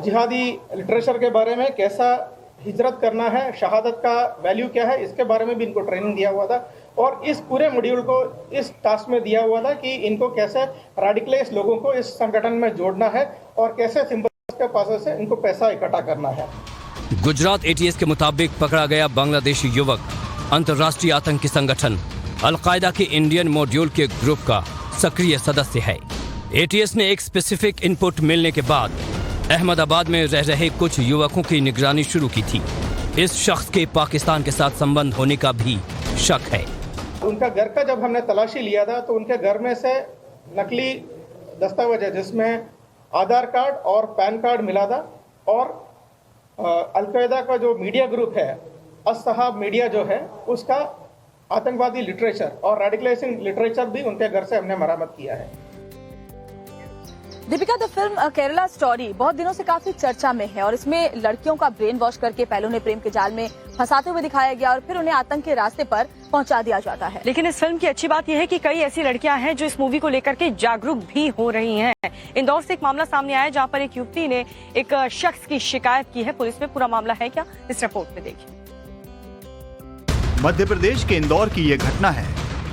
जिहादी लिटरेचर के बारे में, कैसा हिजरत करना है, शहादत का वैल्यू क्या है, इसके बारे में भी इनको ट्रेनिंग दिया हुआ था। और इस पूरे मॉड्यूल को इस टास्क में दिया हुआ था कि इनको कैसे रेडिकलाइज लोगों को इस संगठन में जोड़ना है और कैसे सिंबल्स के पास से इनको पैसा इकट्ठा करना है। गुजरात एटीएस के मुताबिक पकड़ा गया बांग्लादेशी युवक अंतर्राष्ट्रीय आतंकी संगठन अल-कायदा के इंडियन मॉड्यूल के ग्रुप का सक्रिय सदस्य है। एटीएस ने एक स्पेसिफिक इनपुट मिलने के बाद अहमदाबाद में रह रहे कुछ युवकों की निगरानी शुरू की थी। इस शख्स के पाकिस्तान के साथ संबंध होने का भी शक है। उनका घर का जब हमने तलाशी लिया था तो उनके घर में से नकली दस्तावेज है जिसमें आधार कार्ड और पैन कार्ड मिला था और अल-कायदा का जो मीडिया ग्रुप है, असहाब मीडिया जो है, उसका आतंकवादी लिटरेचर और रेडिकलाइजिंग लिटरेचर भी उनके घर से हमने बरामद किया है। Deepika, the film Kerala story बहुत दिनों से काफी चर्चा में है और इसमें लड़कियों का ब्रेन वॉश करके पहले उन्हें प्रेम के जाल में फंसाते हुए दिखाया गया और फिर उन्हें आतंक के रास्ते पर पहुंचा दिया जाता है। लेकिन इस फिल्म की अच्छी बात यह है कि कई ऐसी लड़कियां हैं जो इस मूवी को लेकर के जागरूक भी हो रही हैं। इंदौर से एक मामला सामने आया जहां पर एक युवती ने एक शख्स की शिकायत की है पुलिस में। पूरा मामला है क्या, इस रिपोर्ट में देखिए। मध्य प्रदेश के इंदौर की ये घटना है।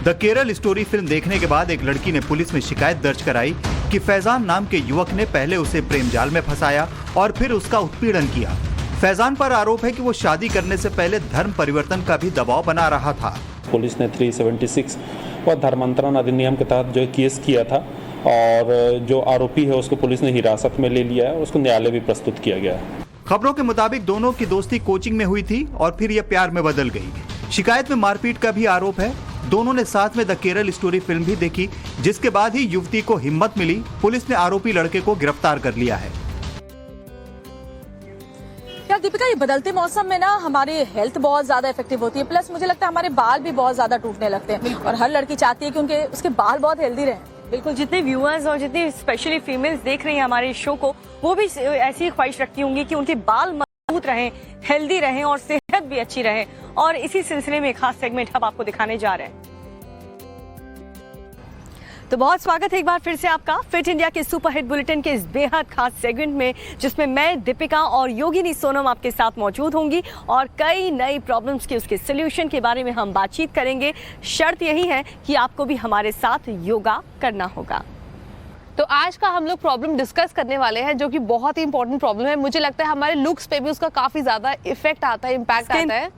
द केरल स्टोरी फिल्म देखने के बाद एक लड़की ने पुलिस में शिकायत दर्ज कराई कि फैजान नाम के युवक ने पहले उसे प्रेम जाल में फंसाया और फिर उसका उत्पीड़न किया। फैजान पर आरोप है कि वो शादी करने से पहले धर्म परिवर्तन का भी दबाव बना रहा था। पुलिस ने 376 और धर्मांतरण अधिनियम के तहत जो केस किया था और जो आरोपी है उसको पुलिस ने हिरासत में ले लिया है और उसको न्यायालय भी प्रस्तुत किया गया है। खबरों के मुताबिक दोनों की दोस्ती कोचिंग में हुई थी और फिर यह प्यार में बदल गई। शिकायत में मारपीट का भी आरोप है। दोनों ने साथ में द केरल स्टोरी फिल्म भी देखी, जिसके बाद ही युवती को हिम्मत मिली। पुलिस ने आरोपी लड़के को गिरफ्तार कर लिया है। यार दीपिका, ये बदलते मौसम में ना हमारी हेल्थ बहुत ज्यादा इफेक्टिव होती है, प्लस मुझे लगता है हमारे बाल भी बहुत ज्यादा टूटने लगते हैं और हर लड़की चाहती है कि उसके बाल बहुत हेल्दी रहें। बिल्कुल, जितने व्यूअर्स और जितनी स्पेशली फीमेल्स देख रही हैं हमारे शो को, वो भी ऐसी ख्वाहिश रखती होंगी कि उनके बाल मजबूत रहें, हेल्दी रहें और सेहत भी अच्छी रहे। और इसी सिलसिले में एक खास सेगमेंट हम आपको दिखाने जा रहे हैं। तो बहुत स्वागत है एक बार फिर से आपका फिट इंडिया के सुपरहिट बुलेटिन के इस बेहद खास सेगमेंट में, जिसमें मैं दीपिका और योगिनी सोनम आपके साथ मौजूद होंगी और कई नई प्रॉब्लम्स के उसके सोल्यूशन के बारे में हम बातचीत करेंगे। शर्त यही है कि आपको भी हमारे साथ योगा करना होगा। तो आज का हम लोग प्रॉब्लम डिस्कस करने वाले हैं जो कि बहुत ही इंपॉर्टेंट प्रॉब्लम है। मुझे लगता है हमारे लुक्स पे भी उसका काफी ज्यादा इफेक्ट आता है, इम्पैक्ट आता है।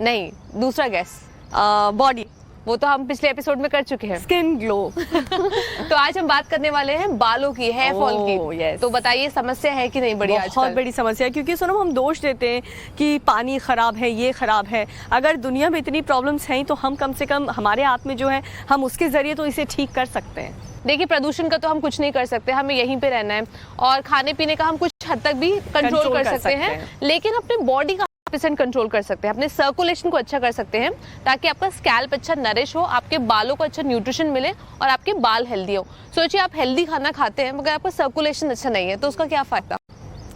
नहीं, दूसरा गैस, बॉडी, वो तो हम पिछले एपिसोड में कर चुके हैं। Skin glow. तो आज हम बात करने वाले हैं बालों की, हेयर फॉल की। yes. तो बताइए समस्या है कि नहीं बड़ी आजकल? बहुत बड़ी समस्या है, क्योंकि सोनम हम दोष देते हैं कि पानी खराब है, ये खराब है। अगर दुनिया में इतनी प्रॉब्लम्स हैं तो हम कम से कम हमारे हाथ में जो है हम उसके जरिए तो इसे ठीक कर सकते हैं। देखिए, प्रदूषण का तो हम कुछ नहीं कर सकते, हमें यहीं पे रहना है और खाने पीने का हम कुछ हद तक भी कंट्रोल कर सकते हैं, लेकिन अपने बॉडी का कंट्रोल कर सकते हैं, अपने सर्कुलेशन को अच्छा कर सकते हैं ताकि आपका स्कैल्प अच्छा नरिश हो, आपके बालों को अच्छा न्यूट्रिशन मिले और आपके बाल हेल्दी हो। सोचिए आप हेल्दी खाना खाते हैं मगर आपका सर्कुलेशन अच्छा नहीं है तो उसका क्या फायदा?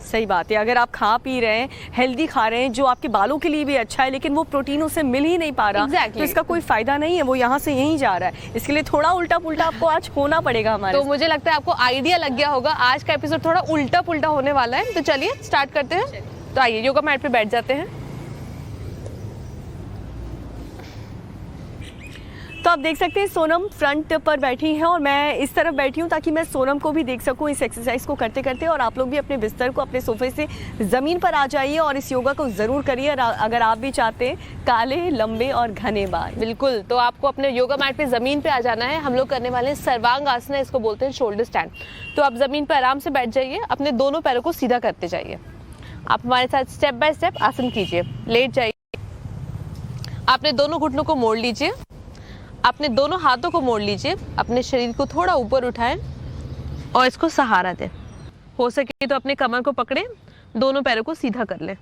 सही बात है। अगर आप खा पी रहे हैं, हेल्दी खा रहे हैं, जो आपके बालों के लिए भी अच्छा है, लेकिन वो प्रोटीन उसे मिल ही नहीं पा रहा, तो इसका कोई फायदा नहीं है, वो यहाँ से यहीं जा रहा है। इसके लिए थोड़ा उल्टा पुल्टा आपको आज होना पड़ेगा हमारे। तो मुझे लगता है आपको आइडिया लग गया होगा, आज का एपिसोड थोड़ा उल्टा पुल्टा होने वाला है। तो चलिए स्टार्ट करते हैं। तो आइए योगा मैट पे बैठ जाते हैं। तो आप देख सकते हैं सोनम फ्रंट पर बैठी हैं और मैं इस तरफ बैठी हूं ताकि मैं सोनम को भी देख सकूं इस एक्सरसाइज को करते करते। और आप लोग भी अपने बिस्तर को, अपने सोफे से ज़मीन पर आ जाइए और इस योगा को ज़रूर करिए अगर आप भी चाहते हैं काले, लंबे और घने बाल। बिल्कुल, तो आपको अपने योगा मैट पे ज़मीन पे आ जाना है। हम लोग करने वाले हैं सर्वांग आसना, इसको बोलते हैं शोल्डर स्टैंड। तो आप ज़मीन पर आराम से बैठ जाइए, अपने दोनों पैरों को सीधा करते जाइए। आप हमारे साथ स्टेप बाय स्टेप आसन कीजिए। लेट जाइए, आपने दोनों घुटनों को मोड़ लीजिए, अपने दोनों हाथों को मोड़ लीजिए, अपने शरीर को थोड़ा ऊपर उठाएं और इसको सहारा दें। हो सके तो अपने कमर को पकड़ें, दोनों पैरों को सीधा कर लें।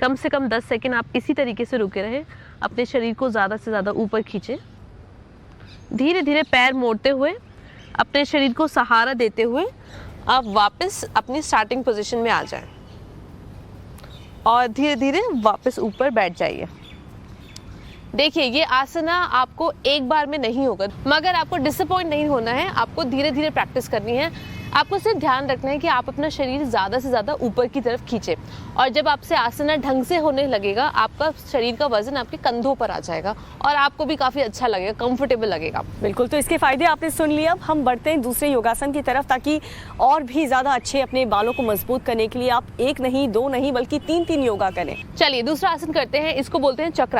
कम से कम 10 सेकंड आप इसी तरीके से रुके रहें। अपने शरीर को ज़्यादा से ज़्यादा ऊपर खींचें। धीरे धीरे पैर मोड़ते हुए अपने शरीर को सहारा देते हुए आप वापस अपनी स्टार्टिंग पोजीशन में आ जाएं और धीरे धीरे वापस ऊपर बैठ जाइए। देखिए ये आसना आपको एक बार में नहीं होगा, मगर आपको डिसअपॉइंट नहीं होना है, आपको धीरे धीरे प्रैक्टिस करनी है। आपको सिर्फ ध्यान रखना है कि आप अपना शरीर ज़्यादा से ज़्यादा ऊपर की तरफ खींचे, और जब आपसे आसना ढंग से होने लगेगा आपका शरीर का वजन आपके कंधों पर आ जाएगा और आपको भी काफ़ी अच्छा लगेगा, कंफर्टेबल लगेगा। बिल्कुल, तो इसके फायदे आपने सुन लिए। अब हम बढ़ते हैं दूसरे योगासन की तरफ, ताकि और भी ज़्यादा अच्छे अपने बालों को मजबूत करने के लिए आप एक नहीं, दो नहीं, बल्कि तीन योगा करें। चलिए दूसरा आसन करते हैं, इसको बोलते हैं चक्रासन।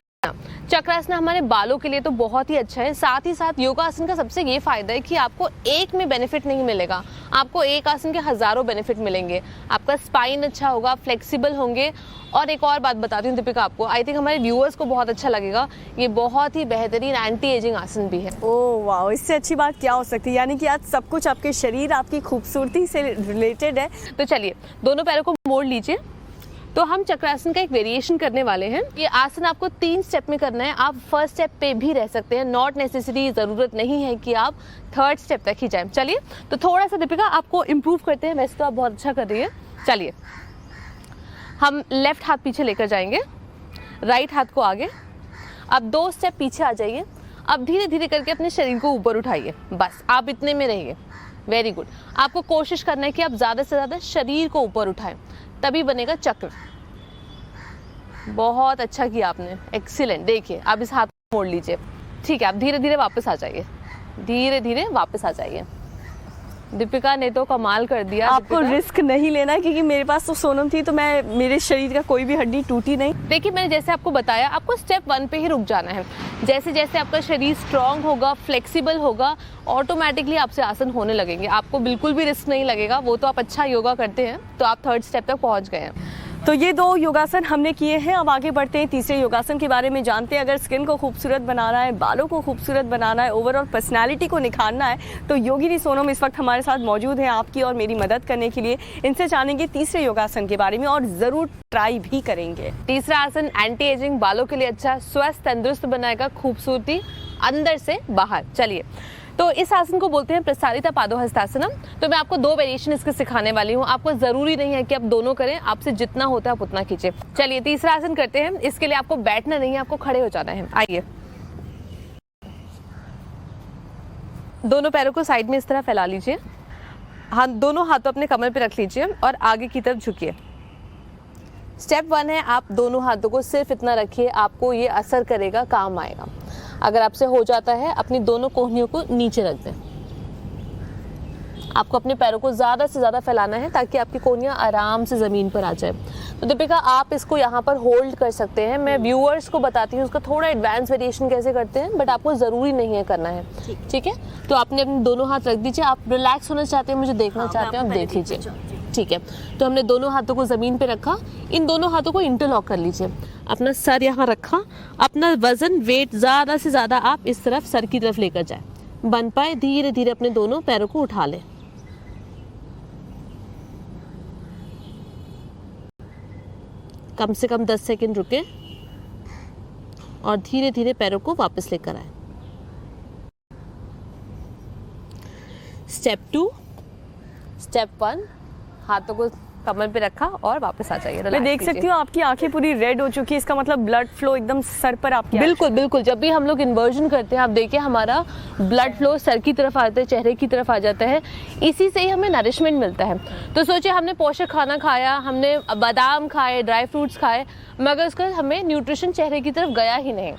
चक्रासन हमारे बालों के लिए तो बहुत ही अच्छा है। साथ ही साथ योगासन का सबसे ये फायदा है कि आपको एक में बेनिफिट नहीं मिलेगा, आपको एक आसन के हजारों बेनिफिट मिलेंगे। आपका स्पाइन अच्छा होगा, फ्लेक्सिबल होंगे। और एक और बात बताती हूँ दीपिका आपको, आई थिंक हमारे व्यूअर्स को बहुत अच्छा लगेगा, ये बहुत ही बेहतरीन एंटी एजिंग आसन भी है। ओह वाह, इससे अच्छी बात क्या हो सकती है। यानी कि आज सब कुछ आपके शरीर, आपकी खूबसूरती से रिलेटेड है। तो चलिए दोनों पैरों को मोड़ लीजिए। तो हम चक्रासन का एक वेरिएशन करने वाले हैं। ये आसन आपको 3 स्टेप में करना है। आप फर्स्ट स्टेप पे भी रह सकते हैं, नॉट नेसेसरी, ज़रूरत नहीं है कि आप थर्ड स्टेप तक ही जाएं। चलिए तो थोड़ा सा दीपिका आपको इम्प्रूव करते हैं, वैसे तो आप बहुत अच्छा कर रही है। चलिए हम लेफ्ट हाथ पीछे लेकर जाएंगे, राइट हाथ को आगे। अब 2 स्टेप पीछे आ जाइए। अब धीरे धीरे करके अपने शरीर को ऊपर उठाइए, बस आप इतने में रहिए। Very good. आपको कोशिश करना है कि आप ज़्यादा से ज़्यादा शरीर को ऊपर उठाएं, तभी बनेगा चक्र। बहुत अच्छा किया आपने, एक्सीलेंट। देखिए आप इस हाथ को मोड़ लीजिए। ठीक है, आप धीरे धीरे वापस आ जाइए, धीरे धीरे वापस आ जाइए। दीपिका ने तो कमाल कर दिया। आपको रिस्क नहीं लेना, क्योंकि मेरे पास तो सोनम थी, तो मेरे शरीर का कोई भी हड्डी टूटी नहीं। देखिए मैंने जैसे आपको बताया, आपको स्टेप 1 पे ही रुक जाना है। जैसे जैसे आपका शरीर स्ट्रांग होगा, फ्लेक्सिबल होगा, ऑटोमेटिकली आपसे आसन होने लगेंगे। आपको बिल्कुल भी रिस्क नहीं लगेगा। वो तो आप अच्छा योगा करते हैं, तो आप थर्ड स्टेप तक पहुंच गए हैं। तो ये 2 योगासन हमने किए हैं। अब आगे बढ़ते हैं तीसरे योगासन के बारे में जानते हैं। अगर स्किन को खूबसूरत बनाना है, बालों को खूबसूरत बनाना है, ओवरऑल पर्सनालिटी को निखारना है, तो योगिनी सोनम इस वक्त हमारे साथ मौजूद है आपकी और मेरी मदद करने के लिए। इनसे जानेंगे तीसरे योगासन के बारे में और ज़रूर ट्राई भी करेंगे। तीसरा आसन एंटी एजिंग, बालों के लिए अच्छा, स्वस्थ तंदुरुस्त बनाएगा, खूबसूरती अंदर से बाहर। चलिए तो इस आसन को बोलते हैं प्रसारिता पादोहस्तासनम। तो मैं आपको 2 वेरिएशन इसके सिखाने वाली हूँ। आपको जरूरी नहीं है कि आप दोनों करें, आपसे जितना होता है आप उतना कीजिए। चलिए तीसरा आसन करते हैं। इसके लिए आपको बैठना नहीं है, आपको खड़े हो जाना है। आइए, दोनों पैरों को साइड में इस तरह फैला लीजिए। दोनों हाथों अपने कमर पे रख लीजिए और आगे की तरफ झुकिए। स्टेप 1 है, आप दोनों हाथों को सिर्फ इतना रखिए, आपको ये असर करेगा, काम आएगा। अगर आपसे हो जाता है, अपनी दोनों कोहनियों को नीचे रख दें। आपको अपने पैरों को ज़्यादा से ज़्यादा फैलाना है ताकि आपकी कोहनियाँ आराम से ज़मीन पर आ जाए। तो दीपिका आप इसको यहाँ पर होल्ड कर सकते हैं। मैं व्यूअर्स को बताती हूँ उसका थोड़ा एडवांस वेरिएशन कैसे करते हैं, बट आपको ज़रूरी नहीं है करना है। ठीक है, तो आपने अपने दोनों हाथ रख दीजिए। आप रिलैक्स होना चाहते हैं, मुझे देखना चाहते हैं, आप देख लीजिए। ठीक है, तो हमने दोनों हाथों को ज़मीन पे रखा। इन दोनों हाथों को इंटरलॉक कर लीजिए। अपना सर यहाँ रखा, अपना वजन, वेट ज़्यादा से ज़्यादा आप इस तरफ सर की तरफ लेकर जाए। बन पाए धीरे धीरे अपने दोनों पैरों को उठा लें। कम से कम 10 सेकंड रुके और धीरे धीरे पैरों को वापस लेकर आए। स्टेप 2, स्टेप 1, हाथों को कमर पे रखा और वापस आ जाइए। मैं देख सकती हूँ आपकी आंखें पूरी रेड हो चुकी है, इसका मतलब ब्लड फ्लो एकदम सर पर आपके। बिल्कुल बिल्कुल, जब भी हम लोग इन्वर्जन करते हैं आप देखिए हमारा ब्लड फ्लो सर की तरफ आता है, चेहरे की तरफ आ जाता है। इसी से ही हमें नरिशमेंट मिलता है। तो सोचिए हमने पोषक खाना खाया, हमने बादाम खाए, ड्राई फ्रूट्स खाए, मगर उसका हमें न्यूट्रिशन चेहरे की तरफ गया ही नहीं।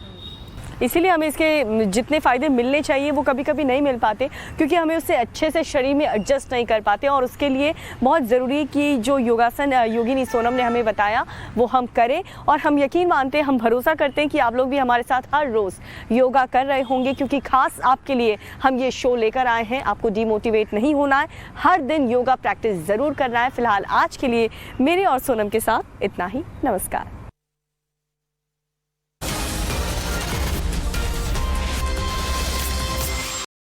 इसीलिए हमें इसके जितने फ़ायदे मिलने चाहिए वो कभी कभी नहीं मिल पाते, क्योंकि हमें उससे अच्छे से शरीर में एडजस्ट नहीं कर पाते। और उसके लिए बहुत ज़रूरी है कि जो योगासन योगिनी सोनम ने हमें बताया वो हम करें। और हम यकीन मानते हैं, हम भरोसा करते हैं कि आप लोग भी हमारे साथ हर रोज़ योगा कर रहे होंगे, क्योंकि ख़ास आपके लिए हम ये शो लेकर आए हैं। आपको डीमोटिवेट नहीं होना है, हर दिन योगा प्रैक्टिस ज़रूर करना है। फ़िलहाल आज के लिए मेरे और सोनम के साथ इतना ही। नमस्कार।